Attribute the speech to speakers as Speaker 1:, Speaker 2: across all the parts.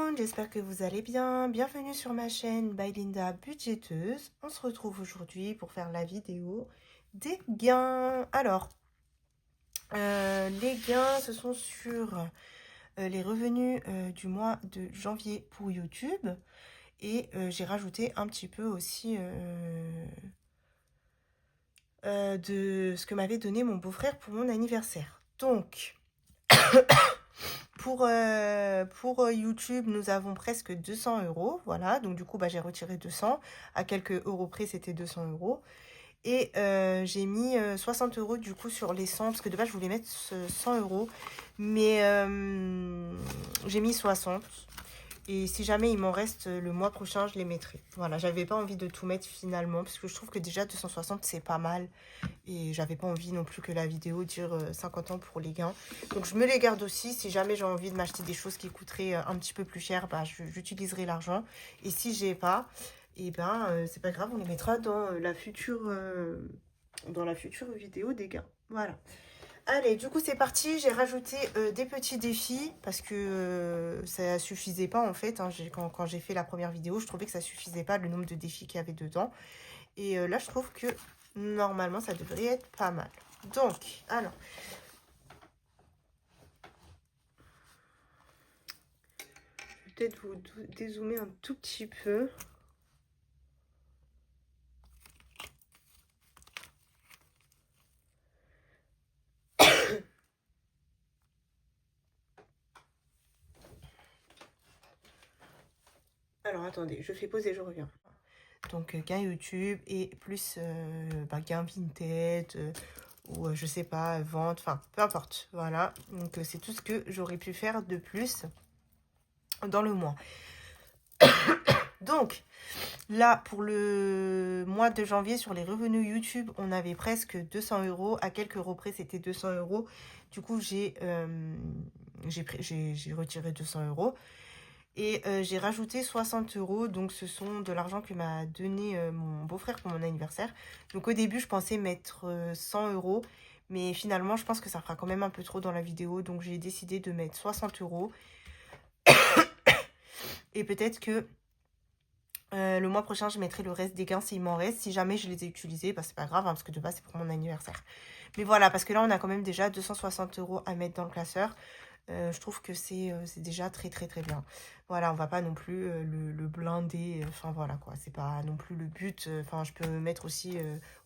Speaker 1: monde, j'espère que vous allez bien. Bienvenue sur ma chaîne by Linda Budgéteuse. On se retrouve aujourd'hui pour faire la vidéo des gains. Alors, les gains, ce sont sur les revenus du mois de janvier pour YouTube. Et j'ai rajouté un petit peu aussi de ce que m'avait donné mon beau-frère pour mon anniversaire. Donc... Pour YouTube, nous avons presque 200 €. Voilà, donc du coup, j'ai retiré 200. À quelques euros près, c'était 200 €. Et j'ai mis 60 € du coup sur les 100, parce que de base, je voulais mettre 100 €. Mais j'ai mis 60. Et si jamais il m'en reste le mois prochain, je les mettrai. Voilà, j'avais pas envie de tout mettre finalement, parce que je trouve que déjà 260, c'est pas mal. Et j'avais pas envie non plus que la vidéo dure 50 ans pour les gains. Donc je me les garde aussi. Si jamais j'ai envie de m'acheter des choses qui coûteraient un petit peu plus cher, j'utiliserai l'argent. Et si j'ai pas, et c'est pas grave, on les mettra dans la future vidéo des gains. Voilà. Allez, du coup c'est parti. J'ai rajouté des petits défis parce que ça suffisait pas en fait. Hein. Quand j'ai fait la première vidéo, je trouvais que ça suffisait pas le nombre de défis qu'il y avait dedans. Et là, je trouve que normalement, ça devrait être pas mal. Donc, alors. Je vais peut-être vous dézoomer un tout petit peu. Alors, attendez, je fais pause et je reviens. Donc, gain YouTube et plus gain Vinted ou je sais pas, vente, enfin, peu importe. Voilà, donc c'est tout ce que j'aurais pu faire de plus dans le mois. Donc, là, pour le mois de janvier, sur les revenus YouTube, on avait presque 200 €. À quelques euros près, c'était 200 €. Du coup, j'ai retiré 200 €. Et j'ai rajouté 60 €. Donc, ce sont de l'argent que m'a donné mon beau-frère pour mon anniversaire. Donc, au début, je pensais mettre 100 €. Mais finalement, je pense que ça fera quand même un peu trop dans la vidéo. Donc, j'ai décidé de mettre 60 €. Et peut-être que le mois prochain, je mettrai le reste des gains s'il m'en reste. Si jamais je les ai utilisés, c'est pas grave, hein, parce que de base, c'est pour mon anniversaire. Mais voilà, parce que là, on a quand même déjà 260 € à mettre dans le classeur. Je trouve que c'est déjà très, très, très bien. Voilà, on va pas non plus le blinder. Enfin, voilà, quoi. C'est pas non plus le but. Enfin, je peux me mettre aussi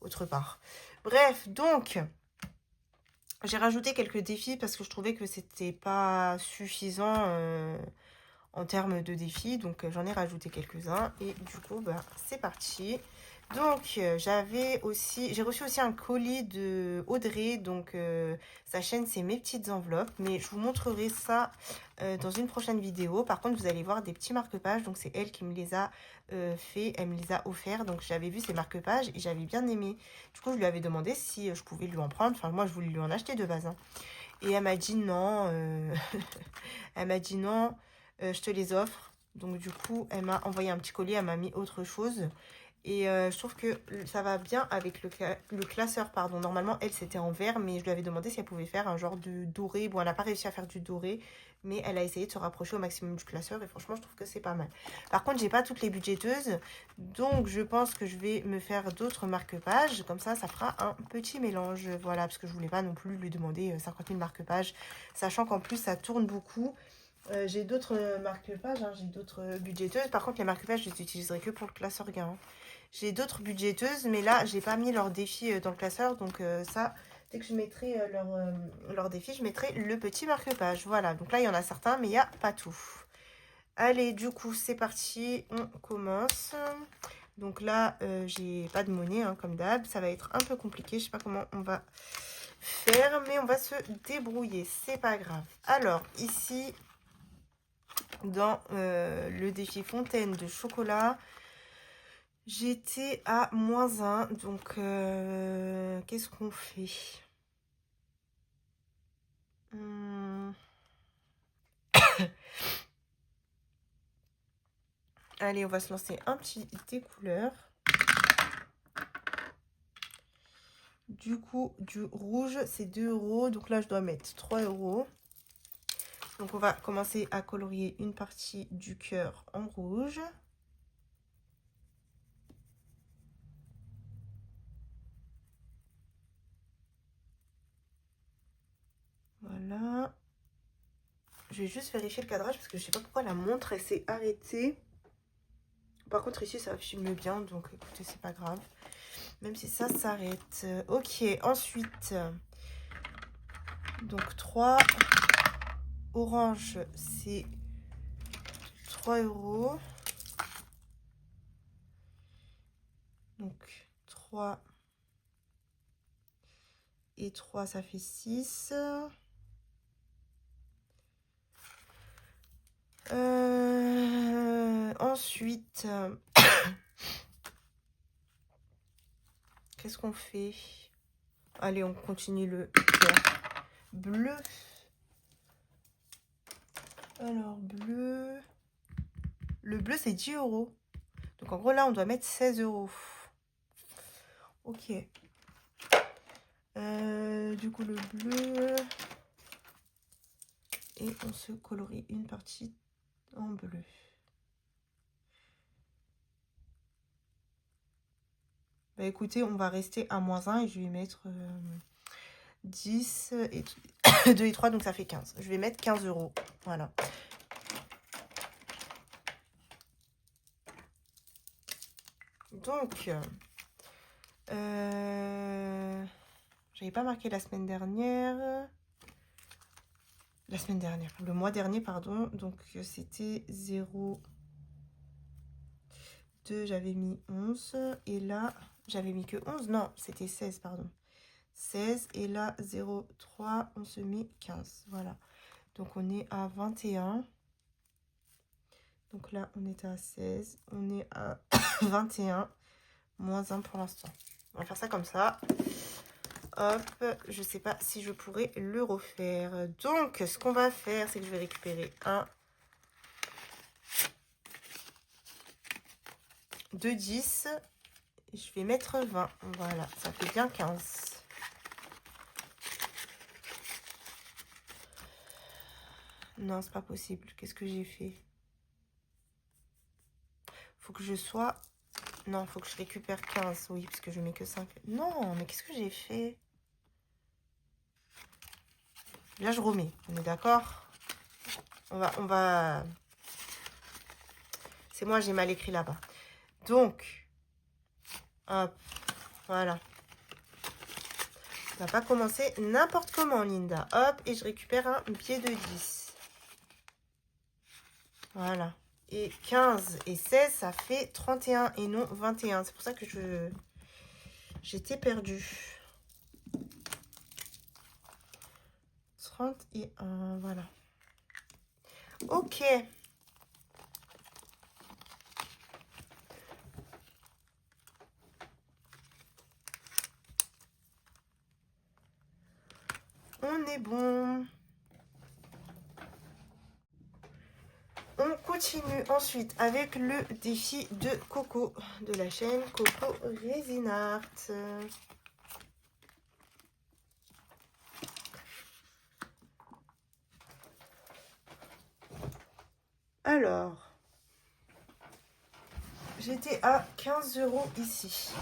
Speaker 1: autre part. Bref, donc... J'ai rajouté quelques défis parce que je trouvais que c'était pas suffisant en termes de défis. Donc, j'en ai rajouté quelques-uns. Et du coup, c'est parti. Donc, j'ai reçu aussi un colis de Audrey. Donc, sa chaîne, c'est Mes Petites Enveloppes. Mais je vous montrerai ça dans une prochaine vidéo. Par contre, vous allez voir des petits marque-pages. Donc, c'est elle qui me les a fait. Elle me les a offerts. Donc, j'avais vu ces marque-pages et j'avais bien aimé. Du coup, je lui avais demandé si je pouvais lui en prendre. Enfin, moi, je voulais lui en acheter de base. Hein. Et elle m'a dit non. Elle m'a dit non. Je te les offre. Donc du coup, elle m'a envoyé un petit collier, elle m'a mis autre chose. Et je trouve que ça va bien avec le classeur, pardon. Normalement, elle, c'était en vert, mais je lui avais demandé si elle pouvait faire un genre de doré. Bon, elle n'a pas réussi à faire du doré, mais elle a essayé de se rapprocher au maximum du classeur. Et franchement, je trouve que c'est pas mal. Par contre, j'ai pas toutes les budgéteuses. Donc, je pense que je vais me faire d'autres marque-pages. Comme ça fera un petit mélange. Voilà, parce que je voulais pas non plus lui demander 50 000 marque-pages. Sachant qu'en plus, ça tourne beaucoup. J'ai d'autres marque-pages, hein, j'ai d'autres budgéteuses. Par contre, les marque-pages, je les utiliserai que pour le classeur gain. Hein. J'ai d'autres budgéteuses, mais là, j'ai pas mis leur défi dans le classeur. Donc ça, dès que je mettrai leur défi, je mettrai le petit marque-page. Voilà, donc là, il y en a certains, mais il n'y a pas tout. Allez, du coup, c'est parti. On commence. Donc là, j'ai pas de monnaie, hein, comme d'hab. Ça va être un peu compliqué. Je sais pas comment on va faire, mais on va se débrouiller. C'est pas grave. Alors, ici... Dans le défi fontaine de chocolat, j'étais à -1. Donc, qu'est-ce qu'on fait? Allez, on va se lancer un petit découleur. Du coup, du rouge, c'est 2 €. Donc là, je dois mettre 3 €. Donc on va commencer à colorier une partie du cœur en rouge. Voilà. Je vais juste vérifier le cadrage parce que je sais pas pourquoi la montre elle s'est arrêtée. Par contre ici ça filme bien, donc écoutez, c'est pas grave. Même si ça s'arrête. Ok, ensuite, donc 3 orange, c'est 3 €. Donc 3 et 3, ça fait 6. Ensuite, qu'est-ce qu'on fait? Allez, on continue le cœur. Bleu. Alors, bleu. Le bleu, c'est 10 €. Donc, en gros, là, on doit mettre 16 €. Ok. Du coup, le bleu. Et on se colorie une partie en bleu. Bah, écoutez, on va rester à -1 et je vais mettre 10 et 2 et 3, donc ça fait 15. Je vais mettre 15 €. Voilà. Donc, j'avais pas marqué la semaine dernière. Le mois dernier, pardon. Donc, c'était 0, 2, j'avais mis 11. Et là, j'avais mis que 11. Non, c'était 16, pardon. 16. Et là, 0, 3, on se met 15. Voilà. Donc, on est à 21. Donc là, on est à 16. On est à 21. -1 pour l'instant. On va faire ça comme ça. Hop, je sais pas si je pourrais le refaire. Donc, ce qu'on va faire, c'est que je vais récupérer 1, 2, 10. Et je vais mettre 20. Voilà, ça fait bien 15. Non, c'est pas possible. Qu'est-ce que j'ai fait? Faut que je sois... Non, faut que je récupère 15. Oui, parce que je mets que 5. Non, mais qu'est-ce que j'ai fait? Là, je remets. On est d'accord? On va... C'est moi, j'ai mal écrit là-bas. Donc, hop, voilà. On va pas commencer n'importe comment, Linda. Hop, et je récupère un pied de 10. Voilà. Et 15 et 16, ça fait 31 et non 21. C'est pour ça que j'étais perdue. 31, voilà. Ok. On est bon. On continue ensuite avec le défi de Coco de la chaîne Coco Resin Art. Alors, j'étais à 15 € ici.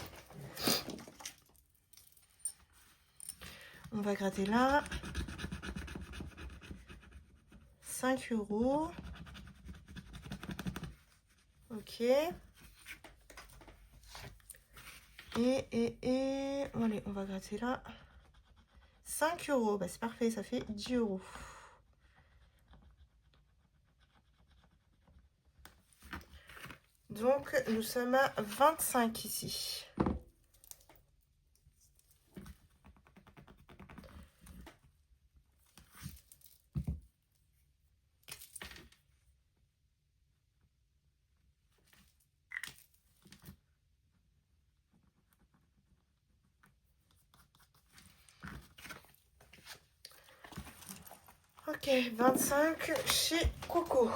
Speaker 1: On va gratter là. 5 €. Ok. Allez, on va gratter là. 5 €. Bah, c'est parfait, ça fait 10 €. Donc, nous sommes à 25 ici. Ok, 25 chez Coco.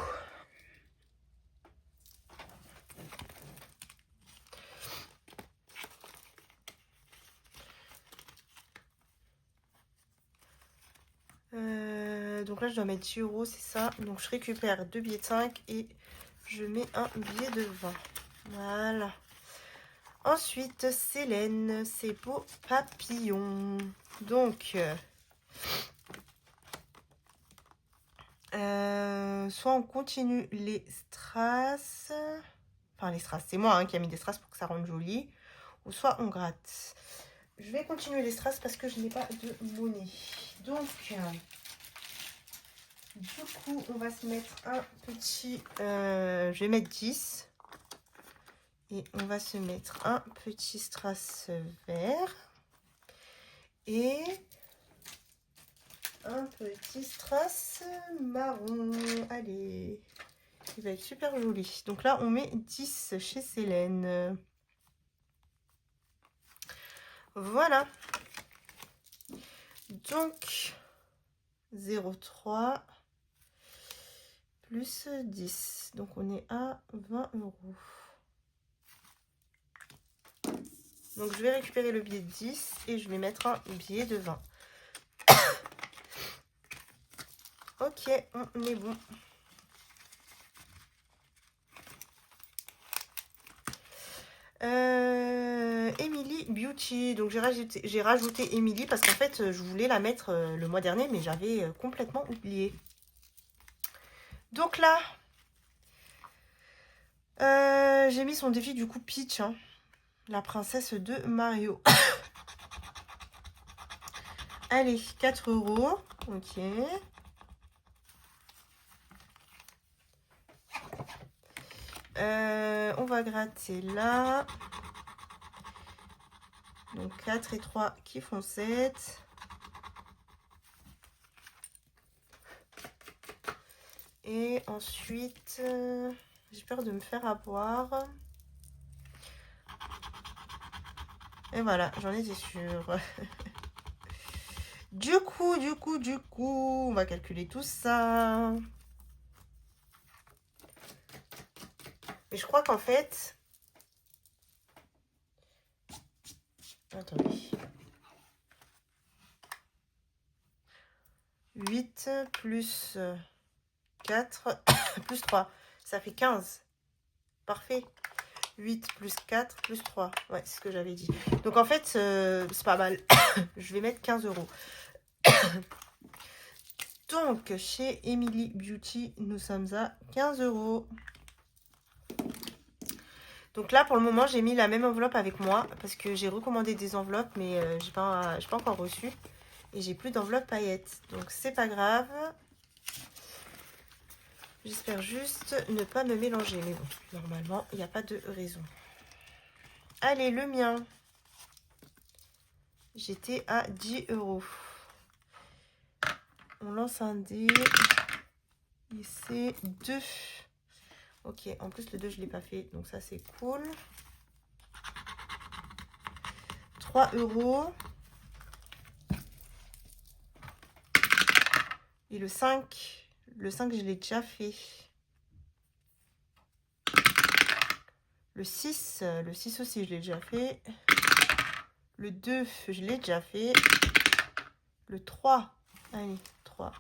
Speaker 1: Donc là, je dois mettre 10 euros, c'est ça. Donc je récupère 2 billets de 5 et je mets un billet de 20. Voilà. Ensuite, Célène, c'est beau papillon. Donc, soit on continue les strass. Enfin, les strass, c'est moi qui a mis des strass pour que ça rende joli. Ou soit on gratte. Je vais continuer les strass parce que je n'ai pas de monnaie. Donc, du coup, on va se mettre un petit... je vais mettre 10. Et on va se mettre un petit strass vert. Et un petit strass marron. Allez. Il va être super joli. Donc là, on met 10 chez Célène. Voilà. Donc, 0,3 plus 10. Donc, on est à 20 euros. Donc, je vais récupérer le billet de 10 et je vais mettre un billet de 20. Ok, on est bon. Emily Beauty. Donc, j'ai rajouté Emily parce qu'en fait, je voulais la mettre le mois dernier, mais j'avais complètement oublié. Donc là, j'ai mis son défi du coup Peach, hein, la princesse de Mario. Allez, 4 euros. Ok. On va gratter là. Donc 4 et 3 qui font 7. Et ensuite, j'ai peur de me faire avoir. Et voilà, j'en étais sûre. Du coup, on va calculer tout ça. Et je crois qu'en fait... Attendez. 8 plus 4 plus 3. Ça fait 15. Parfait. 8 plus 4 plus 3. Ouais, c'est ce que j'avais dit. Donc en fait, c'est pas mal. Je vais mettre 15 euros. Donc, chez Emily Beauty, nous sommes à 15 euros. Donc là, pour le moment, j'ai mis la même enveloppe avec moi parce que j'ai recommandé des enveloppes, mais j'ai pas encore reçu. Et j'ai plus d'enveloppe paillettes. Donc, c'est pas grave. J'espère juste ne pas me mélanger. Mais bon, normalement, il n'y a pas de raison. Allez, le mien. J'étais à 10 euros. On lance un dé. Et c'est 2. Ok, en plus le 2, je ne l'ai pas fait. Donc ça, c'est cool. 3 euros. Et le 5. Le 5, je l'ai déjà fait. Le 6 aussi, je l'ai déjà fait. Le 2, je l'ai déjà fait. Le 3. Allez, 3.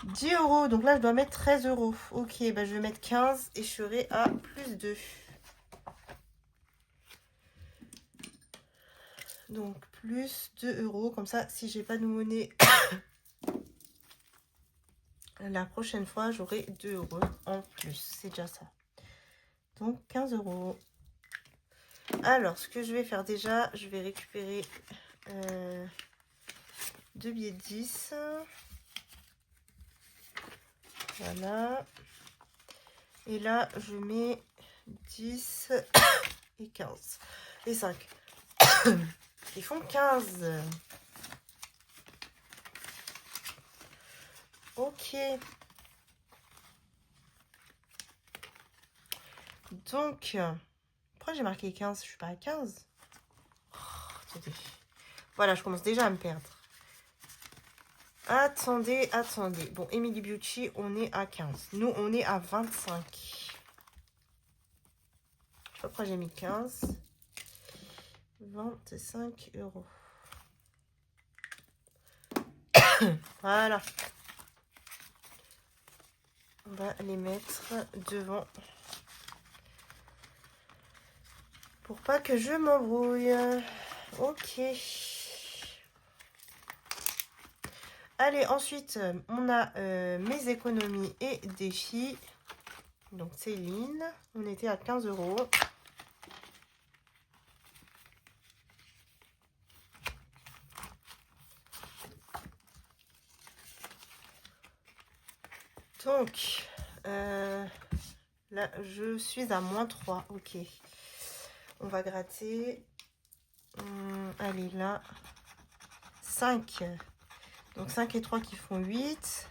Speaker 1: 10 euros. Donc là, je dois mettre 13 euros. Ok, bah je vais mettre 15 et je serai à plus 2. Donc, plus 2 euros. Comme ça, si j'ai pas de monnaie, la prochaine fois, j'aurai 2 euros en plus. C'est déjà ça. Donc, 15 euros. Alors, ce que je vais faire déjà, je vais récupérer 2 billets de 10. Voilà. Et là, je mets 10 et 15. Et 5. Ils font 15. Ok. Donc, pourquoi j'ai marqué 15? Je suis pas à 15. Oh, attendez. Voilà, je commence déjà à me perdre. Attendez. Bon, Emily Beauty, on est à 15. Nous, on est à 25. Je sais pas pourquoi j'ai mis 15. 25 euros. Voilà. On va les mettre devant. Pour pas que je m'embrouille. Ok. Allez, ensuite, on a mes économies et défis. Donc, Céline, on était à 15 €. Donc, là, je suis à -3. Ok. On va gratter. Allez, là. 5. Donc, 5 et 3 qui font 8.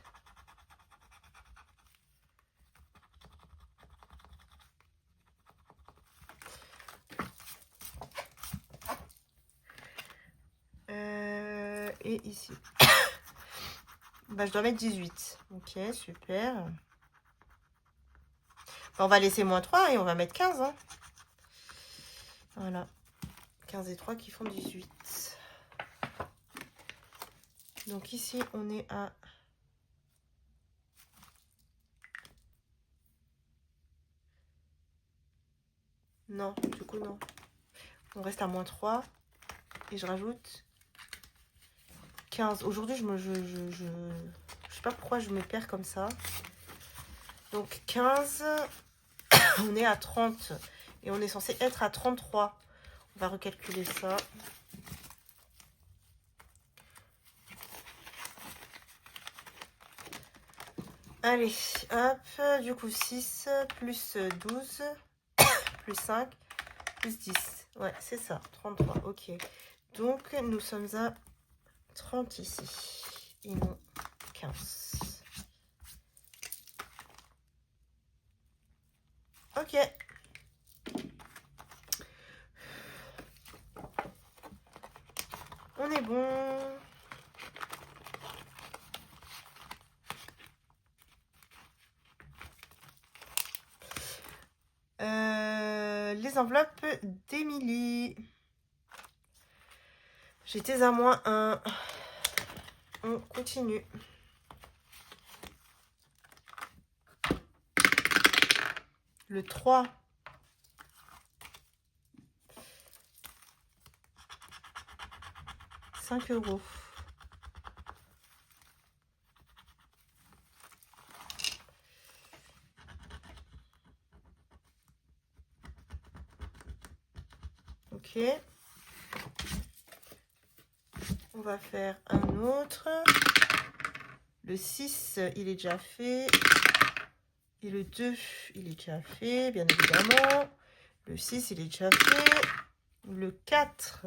Speaker 1: Et ici. Bah, je dois mettre 18. Ok, super. Bah, on va laisser -3 et on va mettre 15. Hein. Voilà. 15 et 3 qui font 18. Donc ici, on est à... Non, du coup, non. On reste à -3. Et je rajoute 15. Aujourd'hui, je sais pas pourquoi je me perds comme ça. Donc 15. On est à 30. Et on est censé être à 33. On va recalculer ça. Allez, hop. Du coup, 6 plus 12 plus 5 plus 10. Ouais, c'est ça. 33. Ok. Donc, nous sommes à 30 ici. Et non 15. Ok. On est bon. Les enveloppes d'Émilie. J'étais à -1. On continue. Le 3. €5. Ok. On va faire un autre. Le 6, il est déjà fait. Et le 2, il est déjà fait, bien évidemment. Le 6, il est déjà fait. Le 4.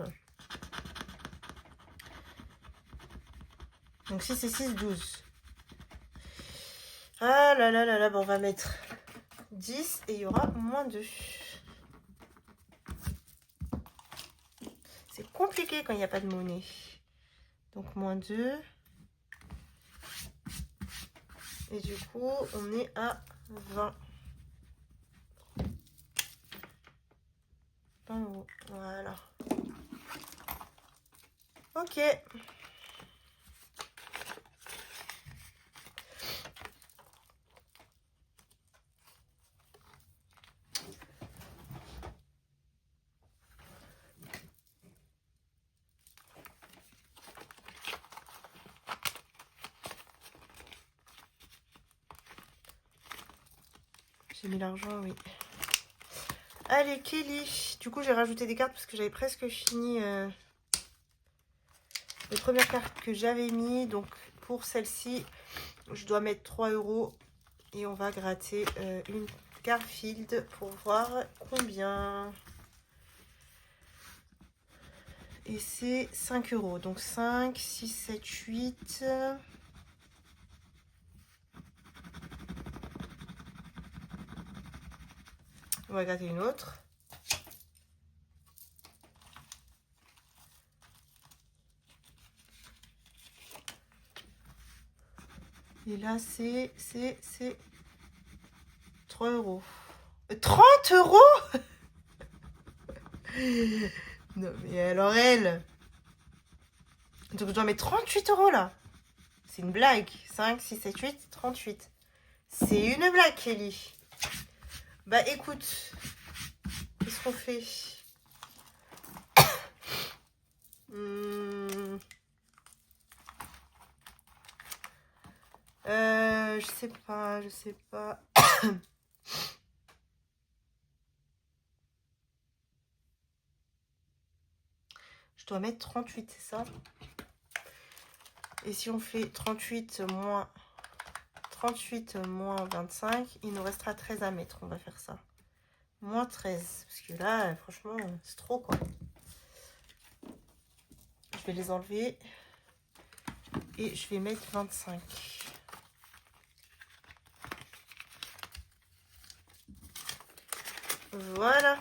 Speaker 1: Donc 6 et 6, 12. Ah là là là là, bon, on va mettre 10 et il y aura -2. C'est compliqué quand il n'y a pas de monnaie. Donc -2. Et du coup, on est à 20. 20 €. Voilà. Ok. J'ai mis l'argent, oui. Allez, Kelly. Du coup, j'ai rajouté des cartes parce que j'avais presque fini les premières cartes que j'avais mis. Donc, pour celle-ci, je dois mettre 3 €. Et on va gratter une Garfield pour voir combien. Et c'est 5 €. Donc, 5, 6, 7, 8... On va gratter une autre. Et là, c'est 3 €. 30 €. Non, mais alors elle. Donc, je dois mettre 38 € là. C'est une blague. 5, 6, 7, 8, 38. C'est une blague, Kelly. Bah écoute, qu'est-ce qu'on fait? Je sais pas, je sais pas. Je dois mettre 38, c'est ça? Et si on fait 38 moins 25, il nous restera 13 à mettre. On va faire ça. Moins 13. Parce que là, franchement, c'est trop, quoi. Je vais les enlever. Et je vais mettre 25. Voilà.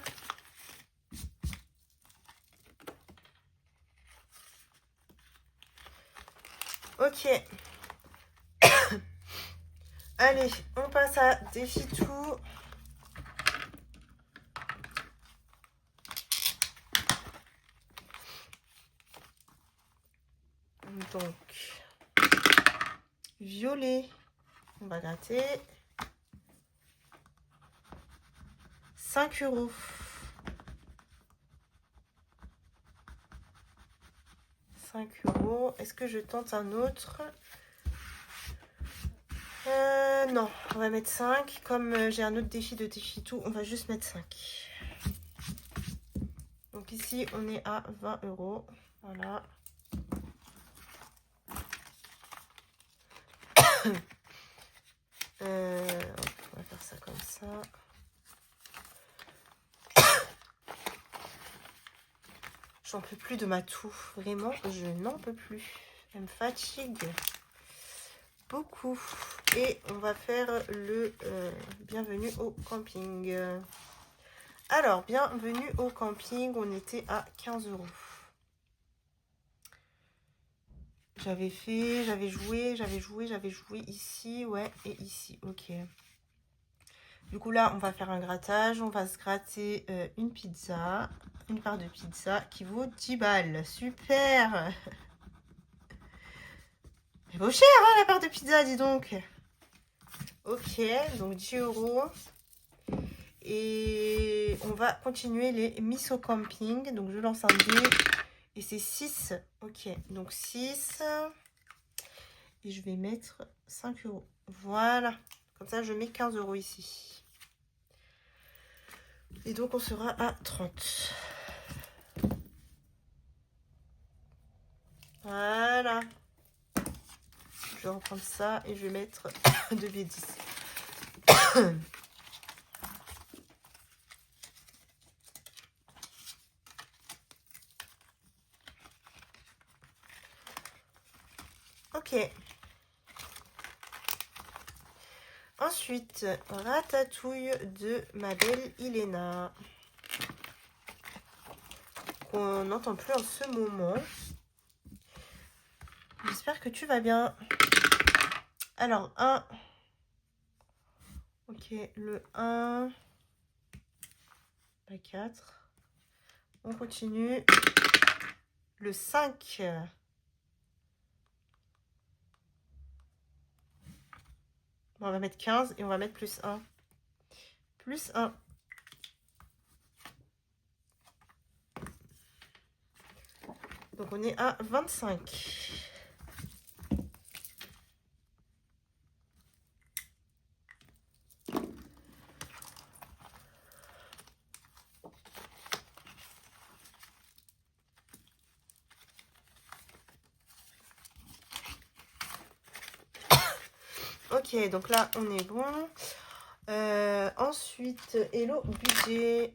Speaker 1: Ok. Allez, on passe à défi tout. Donc, violet. On va gratter. 5 €. Est-ce que je tente un autre? Non, on va mettre 5. Comme j'ai un autre défi de défi tout, on va juste mettre 5. Donc ici, on est à 20 €. Voilà. On va faire ça comme ça. J'en peux plus de ma toux. Vraiment, je n'en peux plus. Elle me fatigue beaucoup. Et on va faire le bienvenue au camping. Alors, bienvenue au camping. On était à 15 €. J'avais joué ici, ouais, et ici, ok. Du coup, là, on va faire un grattage. On va se gratter une pizza, une part de pizza qui vaut 10 balles. Super! Elle vaut cher, hein, la part de pizza, dis donc. Ok, donc 10 €. Et on va continuer les miso camping. Donc, je lance un dé. Et c'est 6. Ok, donc 6. Et je vais mettre 5 €. Voilà. Comme ça, je mets 15 € ici. Et donc, on sera à 30. Voilà. Je vais reprendre ça et je vais mettre 2 billets 10. Ok. Ensuite, ratatouille de ma belle Iléna. Qu'on n'entend plus en ce moment. J'espère que tu vas bien. Alors, 1. Ok, le 1. La 4. On continue. Le 5. On va mettre 15 et on va mettre plus 1. Plus 1. Donc, on est à 25. Ok, donc là, on est bon. Ensuite, Hello Budget.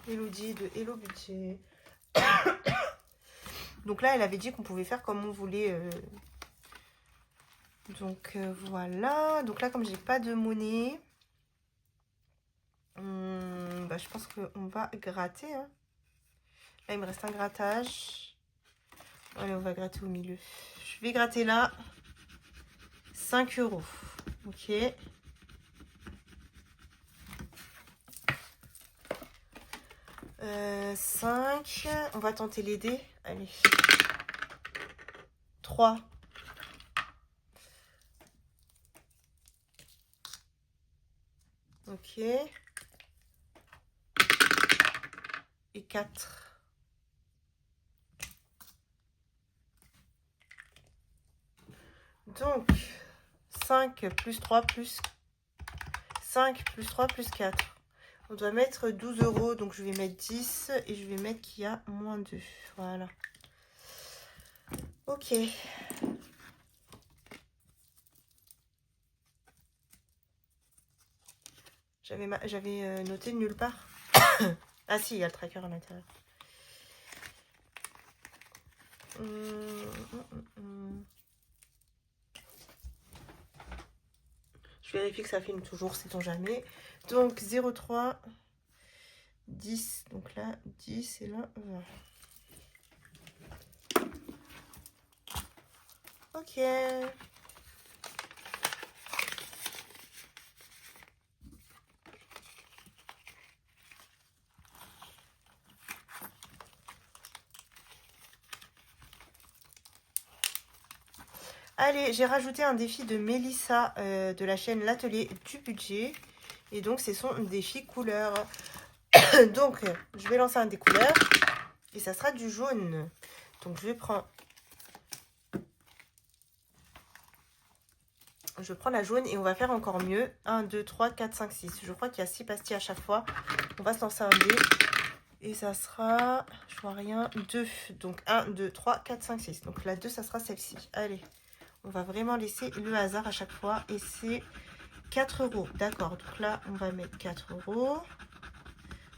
Speaker 1: Elodie de Hello Budget. Donc là, elle avait dit qu'on pouvait faire comme on voulait. Donc voilà. Donc là, comme j'ai pas de monnaie, bah, je pense qu'on va gratter. Hein. Là, il me reste un grattage. Allez, on va gratter au milieu. Je vais gratter là. 5 €. Ok. 5. On va tenter les dés. Allez. 3. Ok. Et 4. Donc, 5 plus 3 plus 5 plus 3 plus 4. On doit mettre 12 euros. Donc, je vais mettre 10 et je vais mettre qu'il y a moins 2. Voilà. Ok. J'avais noté nulle part. Ah si, il y a le tracker à l'intérieur. Je vérifie que ça filme toujours, sait-on jamais. Donc 0,3, 10. Donc là, 10 et là, 20. Ok. Allez, j'ai rajouté un défi de Mélissa de la chaîne L'Atelier du Budget. Et donc, c'est son défi couleur. Donc, je vais lancer un des couleurs. Et ça sera du jaune. Donc, je prends la jaune et on va faire encore mieux. 1, 2, 3, 4, 5, 6. Je crois qu'il y a 6 pastilles à chaque fois. On va se lancer un dé. Et ça sera, je vois rien, 2. Donc 1, 2, 3, 4, 5, 6. Donc la 2, ça sera celle-ci. Allez, on va vraiment laisser le hasard à chaque fois. Et c'est 4 euros. D'accord, donc là, on va mettre 4 euros.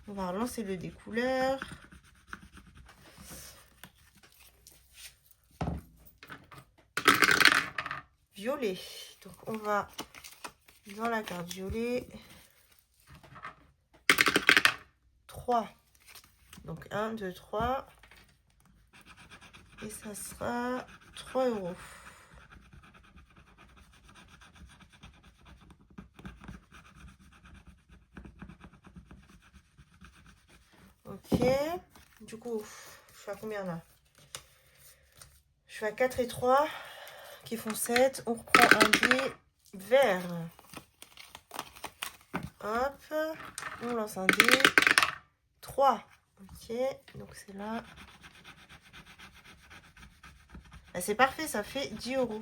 Speaker 1: On va relancer le dé couleur. Violet. Donc on va dans la carte violet. 3. Donc 1, 2, 3. Et ça sera 3 euros. Ok. Du coup, je suis à combien là? Je suis à 4 et 3 qui font 7. On reprend un dé vert. Hop. On lance un dé. 3. Ok. Donc c'est là. Ah, c'est parfait, ça fait 10 euros.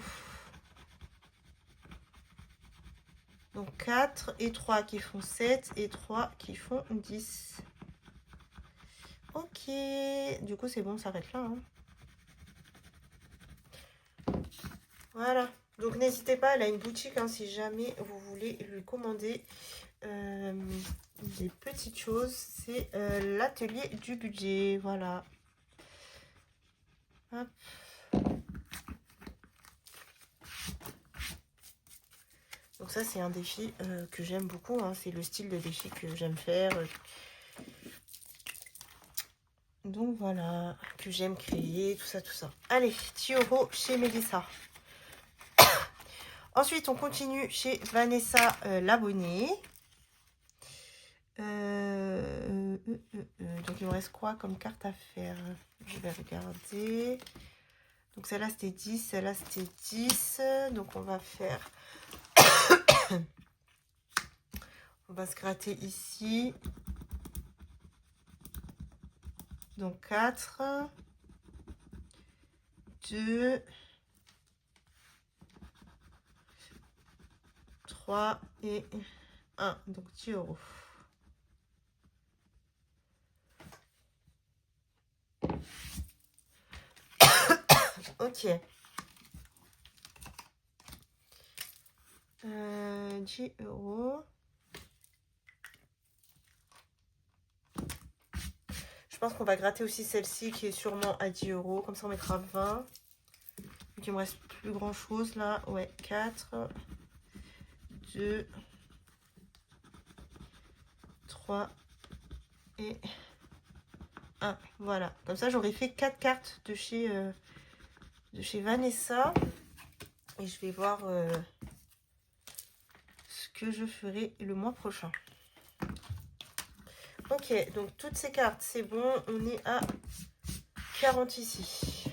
Speaker 1: Donc 4 et 3 qui font 7 et 3 qui font 10. Ok. Du coup, c'est bon, on s'arrête là. Hein. Voilà. Donc n'hésitez pas, elle a une boutique hein, si jamais vous voulez lui commander des petites choses. C'est l'atelier du budget. Voilà. Hop. Donc ça, c'est un défi que j'aime beaucoup. Hein. C'est le style de défi que j'aime faire. Donc voilà, que j'aime créer, tout ça, tout ça. Allez, 10 euros chez Mélissa. Ensuite, on continue chez Vanessa l'abonnée. Donc, il me reste quoi comme carte à faire? Je vais regarder. Donc, celle-là, c'était 10. Celle-là, c'était 10. Donc, on va faire... on va se gratter ici. Donc, 4. 2. 3 et 1. Donc, 10 euros. Ok. 10 euros. Je pense qu'on va gratter aussi celle-ci qui est sûrement à 10 euros. Comme ça, on mettra 20. Donc, il me reste plus grand chose là. Ouais, 4, 2, 3 et 1. Voilà. Comme ça, j'aurais fait 4 cartes de chez Vanessa. Et je vais voir ce que je ferai le mois prochain. Ok, donc toutes ces cartes, c'est bon. On est à 40 ici.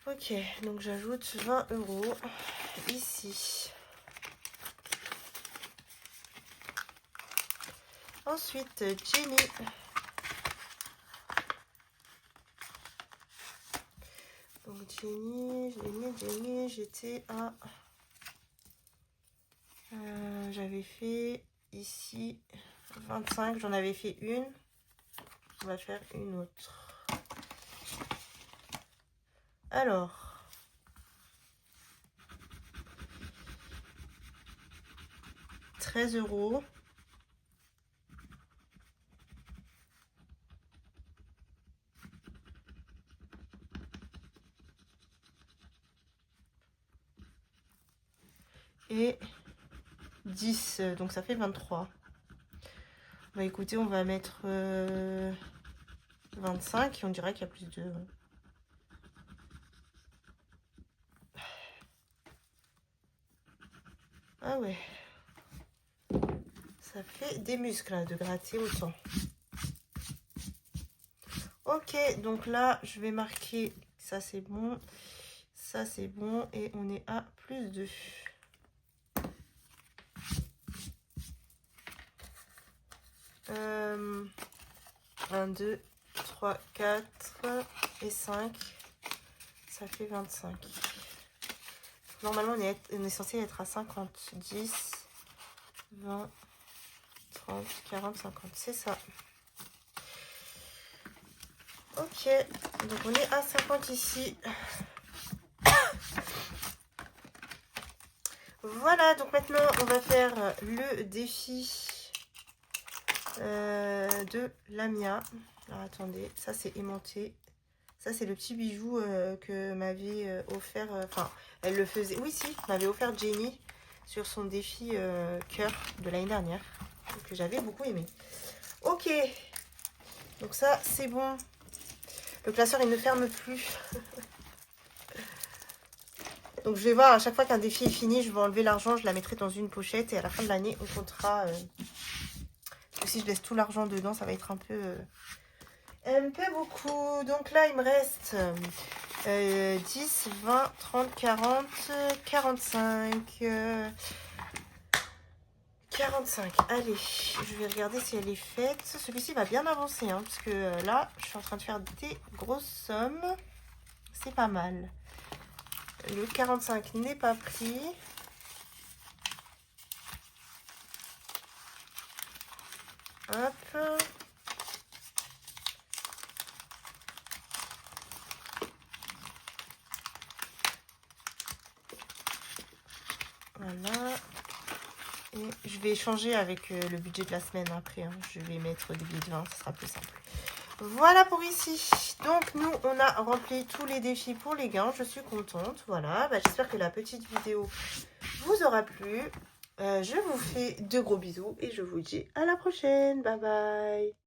Speaker 1: Ok, donc j'ajoute 20 € ici. Ensuite, Jenny. Donc Jenny, j'étais à... j'avais fait ici 25, j'en avais fait une. On va faire une autre. Alors, €13. Et 10, donc ça fait 23. Bah écoutez, on va mettre 25 et on dirait qu'il y a plus de... Ah ouais. Ça fait des muscles là, de gratter autant. Ok, donc là, je vais marquer, ça c'est bon, ça c'est bon, et on est à plus 2. Euh, 1, 2, 3, 4 et 5. Ça fait 25. Normalement, on est censé être à 50. 10, 20, 30, 40, 50. C'est ça. Ok. Donc, on est à 50 ici. Voilà. Donc, maintenant, on va faire le défi de Lamia. Alors, attendez. Ça, c'est aimanté. Ça, c'est le petit bijou que m'avait offert... Enfin, elle le faisait... Oui, si, m'avait offert Jenny sur son défi cœur de l'année dernière. Que j'avais beaucoup aimé. Ok. Donc ça, c'est bon. Le classeur, il ne ferme plus. Donc, je vais voir, à chaque fois qu'un défi est fini, je vais enlever l'argent, je la mettrai dans une pochette. Et à la fin de l'année, on comptera... Parce que si je laisse tout l'argent dedans, ça va être un peu beaucoup. Donc là, il me reste 10, 20, 30, 40, 45. 45. Allez, je vais regarder si elle est faite. Celui-ci va bien avancer, hein, parce que là, je suis en train de faire des grosses sommes. C'est pas mal. Le 45 n'est pas pris. Hop. Voilà. Et je vais échanger avec le budget de la semaine après. Hein. Je vais mettre des billets de 20, ce sera plus simple. Voilà pour ici. Donc, nous, on a rempli tous les défis pour les gains. Je suis contente. Voilà. Bah, j'espère que la petite vidéo vous aura plu. Je vous fais de gros bisous et je vous dis à la prochaine. Bye bye.